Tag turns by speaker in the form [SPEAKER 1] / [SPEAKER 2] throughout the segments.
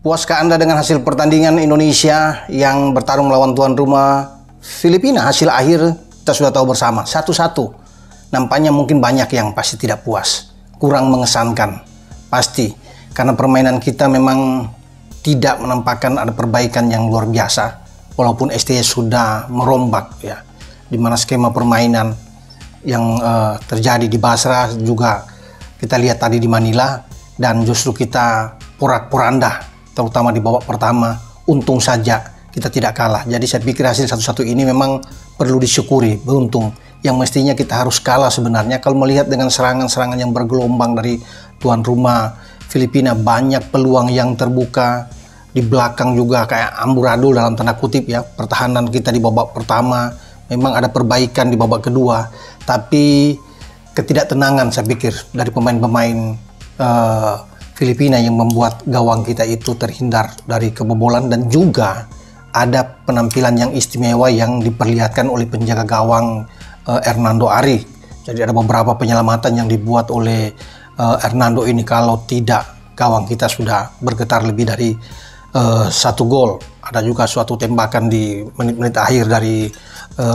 [SPEAKER 1] Puaskah Anda dengan hasil pertandingan Indonesia yang bertarung melawan tuan rumah Filipina? Hasil akhir kita sudah tahu bersama, 1-1. Nampaknya mungkin banyak yang pasti tidak puas, kurang mengesankan. Pasti, karena permainan kita memang tidak menampakkan ada perbaikan yang luar biasa. Walaupun STY sudah merombak ya, di mana skema permainan yang terjadi di Basra juga kita lihat tadi di Manila, dan justru kita porak-poranda terutama di babak pertama. Untung saja kita tidak kalah. Jadi saya pikir hasil 1-1 ini memang perlu disyukuri, beruntung. Yang mestinya kita harus kalah sebenarnya. Kalau melihat dengan serangan-serangan yang bergelombang dari tuan rumah Filipina, banyak peluang yang terbuka. Di belakang juga kayak amburadul dalam tanda kutip ya. Pertahanan kita di babak pertama memang ada perbaikan di babak kedua. Tapi ketidaktenangan saya pikir dari pemain-pemain Filipina yang membuat gawang kita itu terhindar dari kebobolan, dan juga ada penampilan yang istimewa yang diperlihatkan oleh penjaga gawang Hernando Ari. Jadi ada beberapa penyelamatan yang dibuat oleh Hernando ini. Kalau tidak, gawang kita sudah bergetar lebih dari 1 gol. Ada juga suatu tembakan di menit-menit akhir dari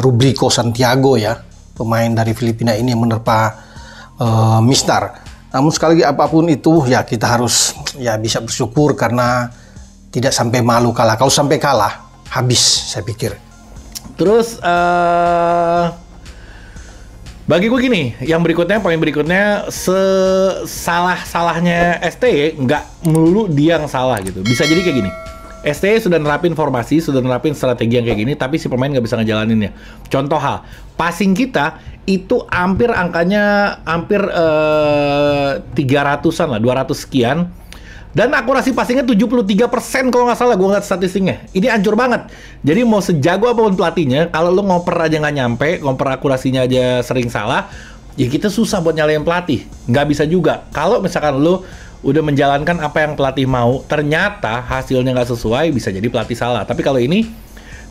[SPEAKER 1] Rubrico Santiago ya, pemain dari Filipina ini yang menerpa Mistar. Namun sekali lagi apapun itu ya, kita harus ya bisa bersyukur karena tidak sampai malu kalah. Kalau sampai kalah, habis saya pikir.
[SPEAKER 2] Terus bagi gue gini, yang berikutnya, poin berikutnya, salah-salahnya STY nggak melulu dia yang salah gitu. Bisa jadi kayak gini, STY sudah nerapin formasi, sudah nerapin strategi yang kayak gini, tapi si pemain nggak bisa ngejalaninnya. Contoh hal, passing kita itu angkanya hampir 300-an lah, 200 sekian. Dan akurasi passingnya 73% kalau nggak salah, gue ngeliat statistiknya. Ini hancur banget. Jadi mau sejago apapun pelatihnya, kalau lu ngoper aja nggak nyampe, ngoper akurasinya aja sering salah, ya kita susah buat nyalain pelatih. Nggak bisa juga. Kalau misalkan lu udah menjalankan apa yang pelatih mau, ternyata hasilnya nggak sesuai, bisa jadi pelatih salah. Tapi kalau ini,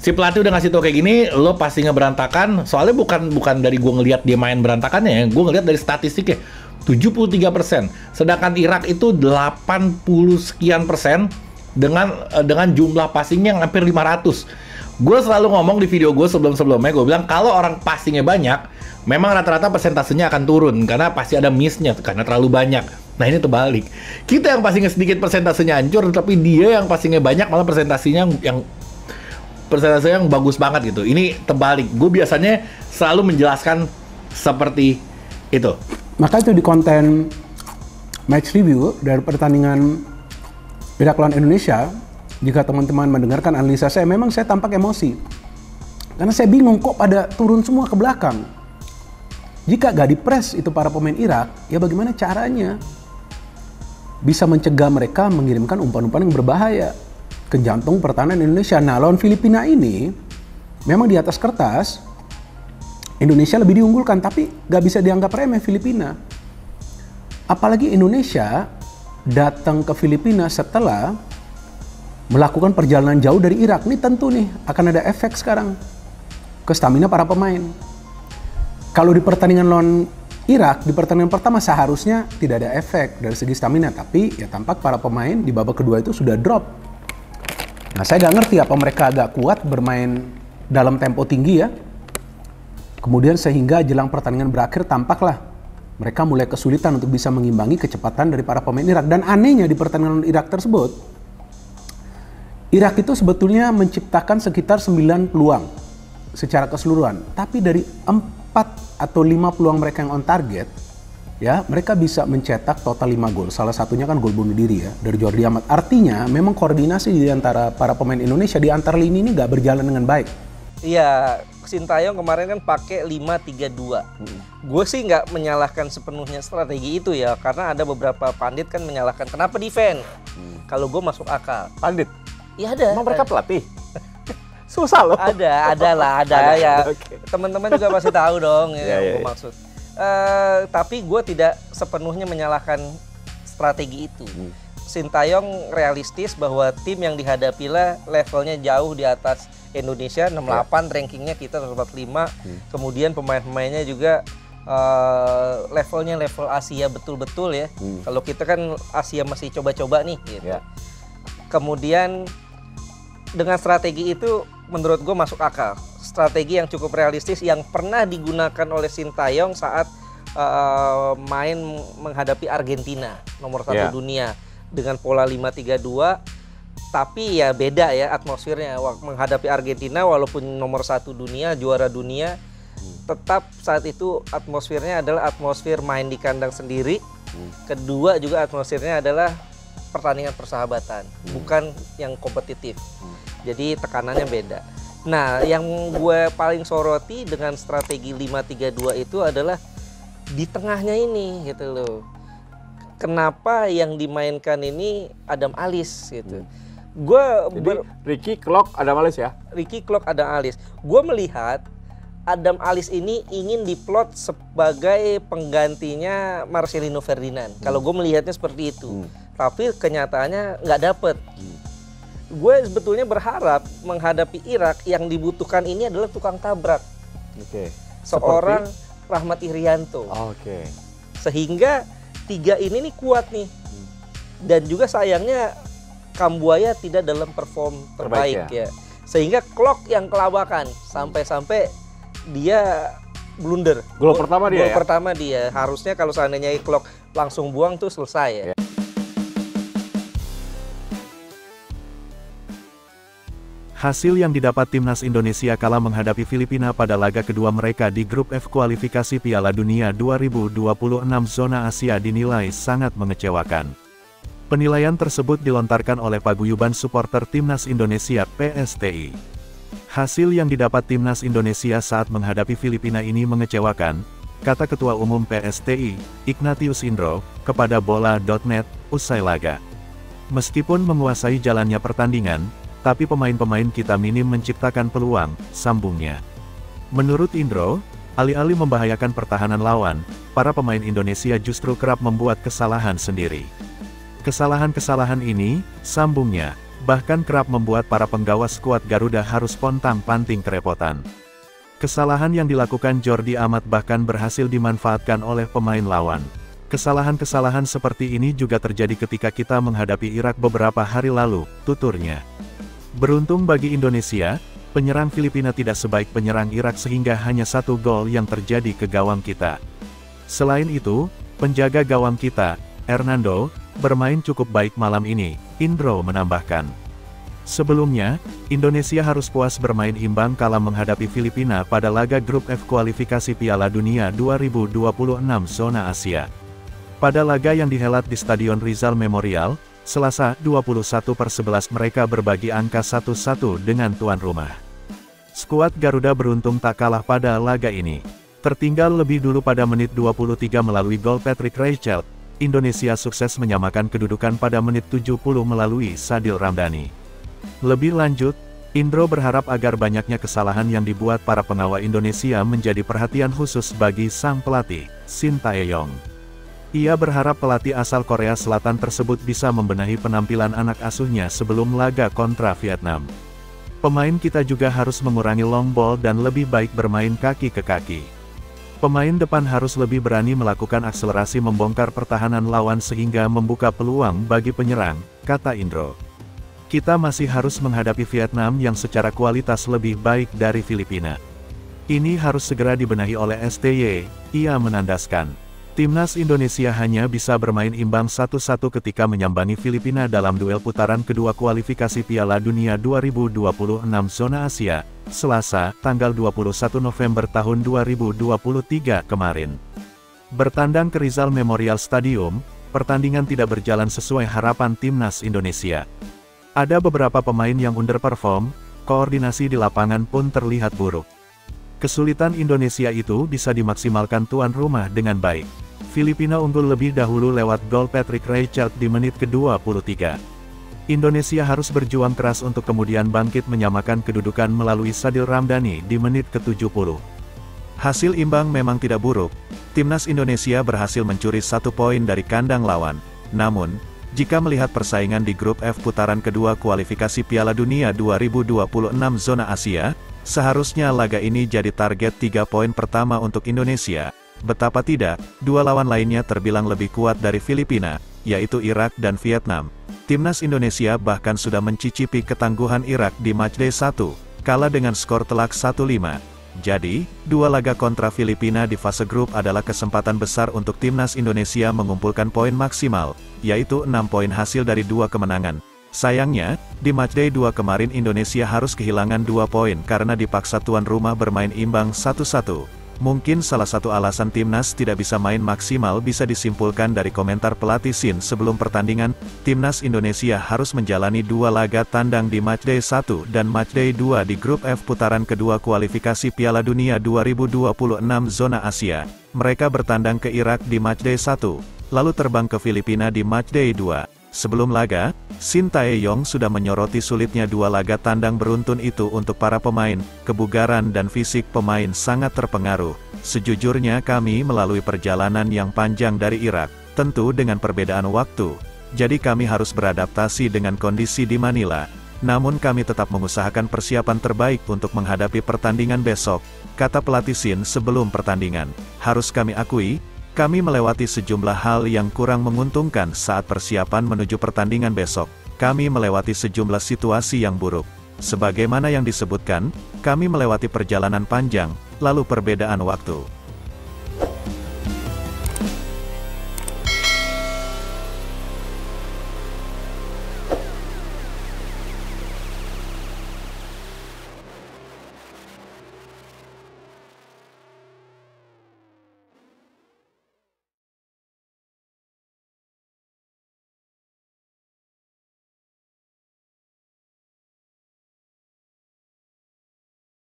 [SPEAKER 2] si pelatih udah ngasih tau kayak gini, lo passingnya berantakan. Soalnya bukan dari gue ngelihat dia main berantakannya ya, gue ngelihat dari statistiknya. 73%, sedangkan Irak itu 80 sekian persen dengan jumlah passing yang hampir 500. Gue selalu ngomong di video gue sebelum-sebelumnya, gue bilang kalau orang passingnya banyak, memang rata-rata persentasenya akan turun karena pasti ada miss-nya karena terlalu banyak. Nah ini terbalik, kita yang passingnya sedikit persentasenya hancur, tapi dia yang passingnya banyak malah persentasenya yang bagus banget gitu. Ini terbalik. Gue biasanya selalu menjelaskan seperti itu.
[SPEAKER 3] Maka itu di konten match review dari pertandingan Irak lawan Indonesia, jika teman-teman mendengarkan analisa saya, memang saya tampak emosi. Karena saya bingung kok pada turun semua ke belakang. Jika gak dipres itu para pemain Irak, ya bagaimana caranya bisa mencegah mereka mengirimkan umpan-umpan yang berbahaya ke jantung pertahanan Indonesia. Nah, lawan Filipina ini, memang di atas kertas, Indonesia lebih diunggulkan, tapi gak bisa dianggap remeh Filipina. Apalagi Indonesia datang ke Filipina setelah melakukan perjalanan jauh dari Irak. Ini tentu nih akan ada efek sekarang ke stamina para pemain. Kalau di pertandingan lawan Irak, di pertandingan pertama seharusnya tidak ada efek dari segi stamina. Tapi ya tampak para pemain di babak kedua itu sudah drop. Nah, saya gak ngerti apa mereka agak kuat bermain dalam tempo tinggi ya. Kemudian sehingga jelang pertandingan berakhir tampaklah mereka mulai kesulitan untuk bisa mengimbangi kecepatan dari para pemain Irak. Dan anehnya di pertandingan Irak tersebut, Irak itu sebetulnya menciptakan sekitar 9 peluang secara keseluruhan. Tapi dari 4 atau 5 peluang mereka yang on target, ya mereka bisa mencetak total 5 gol. Salah satunya kan gol bunuh diri ya dari Jordi Amat. Artinya memang koordinasi di antara para pemain Indonesia di antar lini ini nggak berjalan dengan baik.
[SPEAKER 4] Iya, Sintayong kemarin kan pakai 5-3-2. Gue sih nggak menyalahkan sepenuhnya strategi itu ya, karena ada beberapa pandit kan menyalahkan kenapa defense. Kalau gue masuk akal.
[SPEAKER 5] Pandit?
[SPEAKER 4] Iya ada.
[SPEAKER 5] Emang mereka pelatih? Susah loh.
[SPEAKER 4] Ada ya. Okay. Teman-teman juga pasti tahu dong yang gue maksud. Tapi gue tidak sepenuhnya menyalahkan strategi itu. Sintayong realistis bahwa tim yang dihadapilah levelnya jauh di atas Indonesia, 68 rankingnya, kita 145. Kemudian pemain-pemainnya juga levelnya level Asia betul-betul ya. Kalau kita kan Asia masih coba-coba nih gitu. Kemudian dengan strategi itu menurut gue masuk akal. Strategi yang cukup realistis yang pernah digunakan oleh Sintayong saat main menghadapi Argentina nomor 1 dunia dengan pola 5-3-2. Tapi ya beda ya atmosfernya. Menghadapi Argentina walaupun nomor 1 dunia, juara dunia, tetap saat itu atmosfernya adalah atmosfer main di kandang sendiri. Kedua juga atmosfernya adalah pertandingan persahabatan, bukan yang kompetitif. Jadi tekanannya beda. Nah, yang gue paling soroti dengan strategi 5-3-2 itu adalah di tengahnya ini gitu loh. Kenapa yang dimainkan ini Adam Alis gitu.
[SPEAKER 5] Ricky, Klok, Adam Alis ya?
[SPEAKER 4] Ricky, Klok, Adam Alis. Gue melihat Adam Alis ini ingin diplot sebagai penggantinya Marcelino Ferdinand. Kalau gue melihatnya seperti itu. Tapi kenyataannya nggak dapet. Gue sebetulnya berharap menghadapi Irak yang dibutuhkan ini adalah tukang tabrak. Seorang Rahmat Irianto. Sehingga 3 ini nih kuat nih. Dan juga sayangnya Kambuaya tidak dalam perform terbaik ya. Sehingga Klok yang kelabakan sampai-sampai dia blunder.
[SPEAKER 5] Gol pertama dia.
[SPEAKER 4] Pertama dia. Harusnya kalau seandainya Klok langsung buang tuh selesai ya.
[SPEAKER 6] Hasil yang didapat timnas Indonesia kala menghadapi Filipina pada laga kedua mereka di grup F kualifikasi Piala Dunia 2026 zona Asia dinilai sangat mengecewakan. Penilaian tersebut dilontarkan oleh paguyuban supporter timnas Indonesia PSTI. Hasil yang didapat timnas Indonesia saat menghadapi Filipina ini mengecewakan, kata Ketua Umum PSTI, Ignatius Indro, kepada bola.net, usai laga. Meskipun menguasai jalannya pertandingan, tapi pemain-pemain kita minim menciptakan peluang, sambungnya. Menurut Indro, alih-alih membahayakan pertahanan lawan, para pemain Indonesia justru kerap membuat kesalahan sendiri. Kesalahan-kesalahan ini, sambungnya, bahkan kerap membuat para penggawa skuad Garuda harus pontang-panting kerepotan. Kesalahan yang dilakukan Jordi Amat bahkan berhasil dimanfaatkan oleh pemain lawan. Kesalahan-kesalahan seperti ini juga terjadi ketika kita menghadapi Irak beberapa hari lalu, tuturnya. Beruntung bagi Indonesia, penyerang Filipina tidak sebaik penyerang Irak sehingga hanya 1 gol yang terjadi ke gawang kita. Selain itu, penjaga gawang kita, Hernando, bermain cukup baik malam ini, Indro menambahkan. Sebelumnya, Indonesia harus puas bermain imbang kala menghadapi Filipina pada laga grup F kualifikasi Piala Dunia 2026 zona Asia. Pada laga yang dihelat di Stadion Rizal Memorial, Selasa 21/11 mereka berbagi angka 1-1 dengan tuan rumah. Skuad Garuda beruntung tak kalah pada laga ini. Tertinggal lebih dulu pada menit 23 melalui gol Patrick Reichelt, Indonesia sukses menyamakan kedudukan pada menit 70 melalui Sadil Ramdhani. Lebih lanjut, Indro berharap agar banyaknya kesalahan yang dibuat para pengawal Indonesia menjadi perhatian khusus bagi sang pelatih, Sintayong. Ia berharap pelatih asal Korea Selatan tersebut bisa membenahi penampilan anak asuhnya sebelum laga kontra Vietnam. Pemain kita juga harus mengurangi long ball dan lebih baik bermain kaki ke kaki. Pemain depan harus lebih berani melakukan akselerasi membongkar pertahanan lawan sehingga membuka peluang bagi penyerang, kata Indro. Kita masih harus menghadapi Vietnam yang secara kualitas lebih baik dari Filipina. Ini harus segera dibenahi oleh STY, ia menandaskan. Timnas Indonesia hanya bisa bermain imbang 1-1 ketika menyambangi Filipina dalam duel putaran kedua kualifikasi Piala Dunia 2026 zona Asia, Selasa, tanggal 21 November tahun 2023 kemarin. Bertandang ke Rizal Memorial Stadium, pertandingan tidak berjalan sesuai harapan Timnas Indonesia. Ada beberapa pemain yang underperform, koordinasi di lapangan pun terlihat buruk. Kesulitan Indonesia itu bisa dimaksimalkan tuan rumah dengan baik. Filipina unggul lebih dahulu lewat gol Patrick Reichelt di menit ke-23. Indonesia harus berjuang keras untuk kemudian bangkit menyamakan kedudukan melalui Sadil Ramdhani di menit ke-70. Hasil imbang memang tidak buruk. Timnas Indonesia berhasil mencuri 1 poin dari kandang lawan. Namun, jika melihat persaingan di grup F putaran kedua kualifikasi Piala Dunia 2026 zona Asia, seharusnya laga ini jadi target 3 poin pertama untuk Indonesia. Betapa tidak, 2 lawan lainnya terbilang lebih kuat dari Filipina, yaitu Irak dan Vietnam. Timnas Indonesia bahkan sudah mencicipi ketangguhan Irak di matchday 1, kalah dengan skor telak 1-5. Jadi, 2 laga kontra Filipina di fase grup adalah kesempatan besar untuk Timnas Indonesia mengumpulkan poin maksimal, yaitu 6 poin hasil dari 2 kemenangan. Sayangnya, di matchday 2 kemarin Indonesia harus kehilangan 2 poin karena dipaksa tuan rumah bermain imbang 1-1. Mungkin salah satu alasan Timnas tidak bisa main maksimal bisa disimpulkan dari komentar pelatih Shin sebelum pertandingan. Timnas Indonesia harus menjalani 2 laga tandang di matchday 1 dan matchday 2 di grup F putaran kedua kualifikasi Piala Dunia 2026 zona Asia. Mereka bertandang ke Irak di matchday 1, lalu terbang ke Filipina di matchday 2. Sebelum laga, Shin Tae-yong sudah menyoroti sulitnya 2 laga tandang beruntun itu untuk para pemain. Kebugaran dan fisik pemain sangat terpengaruh. Sejujurnya kami melalui perjalanan yang panjang dari Irak, tentu dengan perbedaan waktu. Jadi kami harus beradaptasi dengan kondisi di Manila. Namun kami tetap mengusahakan persiapan terbaik untuk menghadapi pertandingan besok, kata pelatih Shin sebelum pertandingan. Harus kami akui, kami melewati sejumlah hal yang kurang menguntungkan saat persiapan menuju pertandingan besok. Kami melewati sejumlah situasi yang buruk. Sebagaimana yang disebutkan, kami melewati perjalanan panjang, lalu perbedaan waktu.